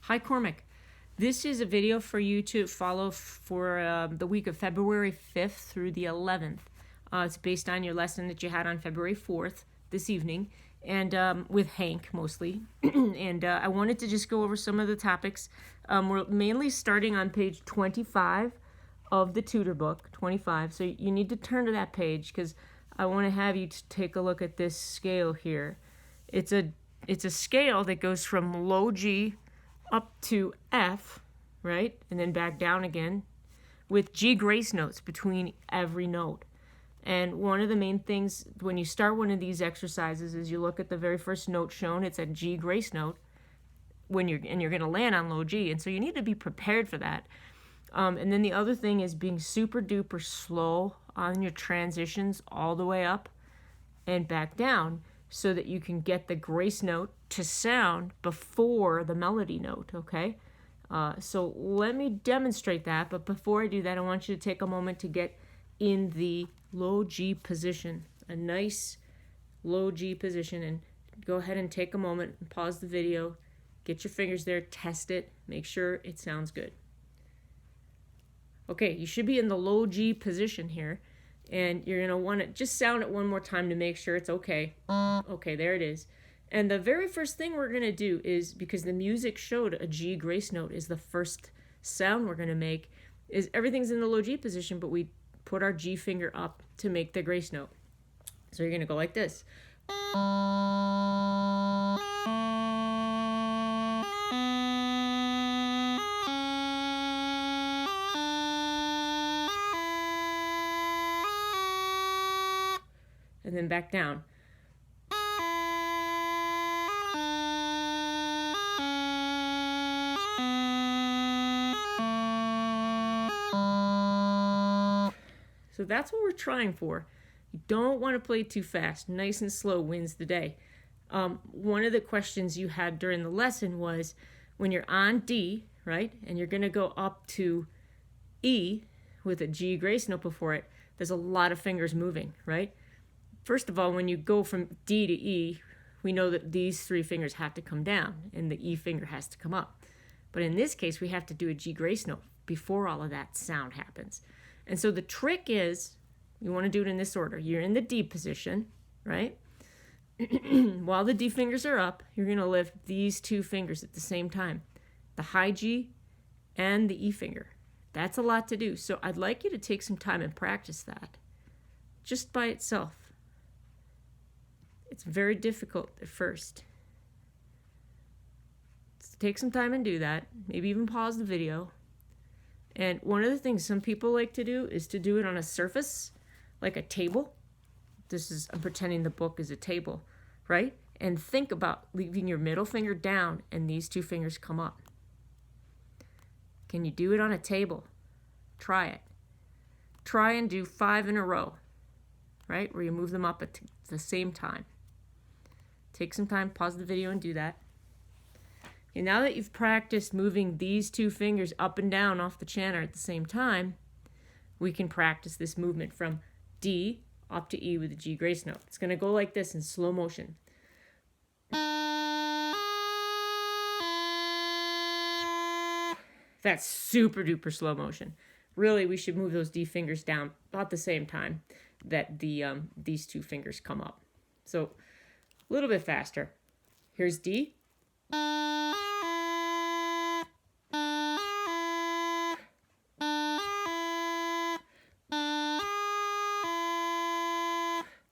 Hi, Cormac. This is a video for you to follow for the week of February 5th through the 11th. It's based on your lesson that you had on February 4th this evening, and with Hank mostly. And I wanted to just go over some of the topics. We're mainly starting on page 25 of the tutor book, 25. So you need to turn to that page because I want to have you take a look at this scale here. It's a scale that goes from low G up to F, right? And then back down again with G grace notes between every note. And one of the main things when you start one of these exercises is you look at the very first note shown. It's a G grace note you're going to land on low G. And so you need to be prepared for that. And then the other thing is being super duper slow on your transitions all the way up and back down so that you can get the grace note to sound before the melody note, okay? So let me demonstrate that, but before I do that, I want you to take a moment to get in the low G position, a nice low G position, and go ahead and take a moment and pause the video, get your fingers there, test it, make sure it sounds good. Okay, you should be in the low G position here, and you're going to want to just sound it one more time to make sure it's okay. Okay, there it is. And the very first thing we're going to do is, because the music showed a G grace note is the first sound we're going to make, is everything's in the low G position, but we put our G finger up to make the grace note. So you're going to go like this. And then back down. So that's what we're trying for. You don't want to play too fast. Nice and slow wins the day. One of the questions you had during the lesson was when you're on D, right, and you're going to go up to E with a G grace note before it, there's a lot of fingers moving, right? First of all, when you go from D to E, we know that these three fingers have to come down and the E finger has to come up. But in this case, we have to do a G grace note before all of that sound happens. And so the trick is, you want to do it in this order. You're in the D position, right? While the D fingers are up, you're going to lift these two fingers at the same time, the high G and the E finger. That's a lot to do. So I'd like you to take some time and practice that just by itself. It's very difficult at first. So take some time and do that. Maybe even pause the video. And one of the things some people like to do is to do it on a surface, like a table. I'm pretending the book is a table, right? And think about leaving your middle finger down and these two fingers come up. Can you do it on a table? Try it. Try and do 5 in a row, right? Where you move them up at the same time. Take some time, pause the video and do that. And now that you've practiced moving these two fingers up and down off the chanter at the same time, we can practice this movement from D up to E with a G grace note. It's going to go like this in slow motion. That's super duper slow motion. Really, we should move those D fingers down about the same time that these two fingers come up. So a little bit faster. Here's D.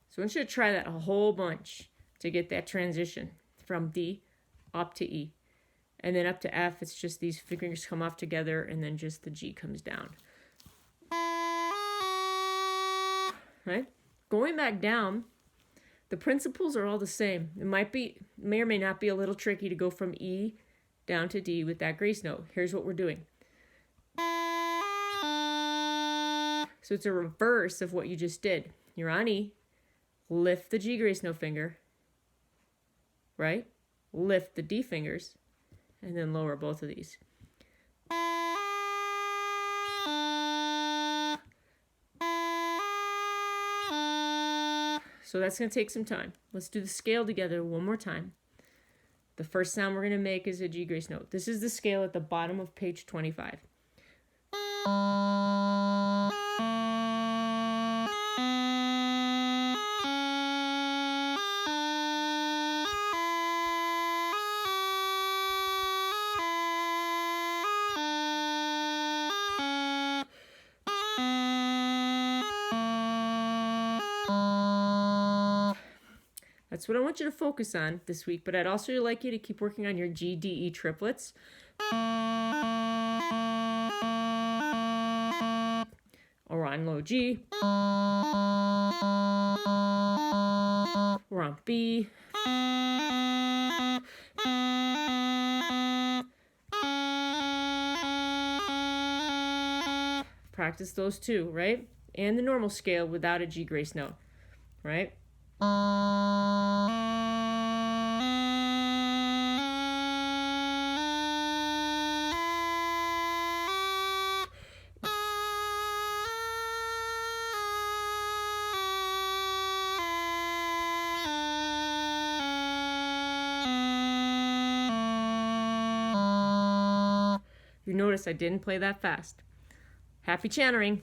So I want you to try that a whole bunch to get that transition from D up to E. And then up to F, it's just these fingers come off together and then just the G comes down. Right? Going back down, the principles are all the same. It may or may not be a little tricky to go from E down to D with that grace note. Here's what we're doing. So it's a reverse of what you just did. You're on E, lift the G grace note finger, right? Lift the D fingers, and then lower both of these. So that's going to take some time. Let's do the scale together one more time. The first sound we're going to make is a G grace note. This is the scale at the bottom of page 25. That's what I want you to focus on this week, but I'd also like you to keep working on your G, D, E triplets. Or on low G. Or on B. Practice those too, right? And the normal scale without a G grace note, right? You notice I didn't play that fast. Happy chantering!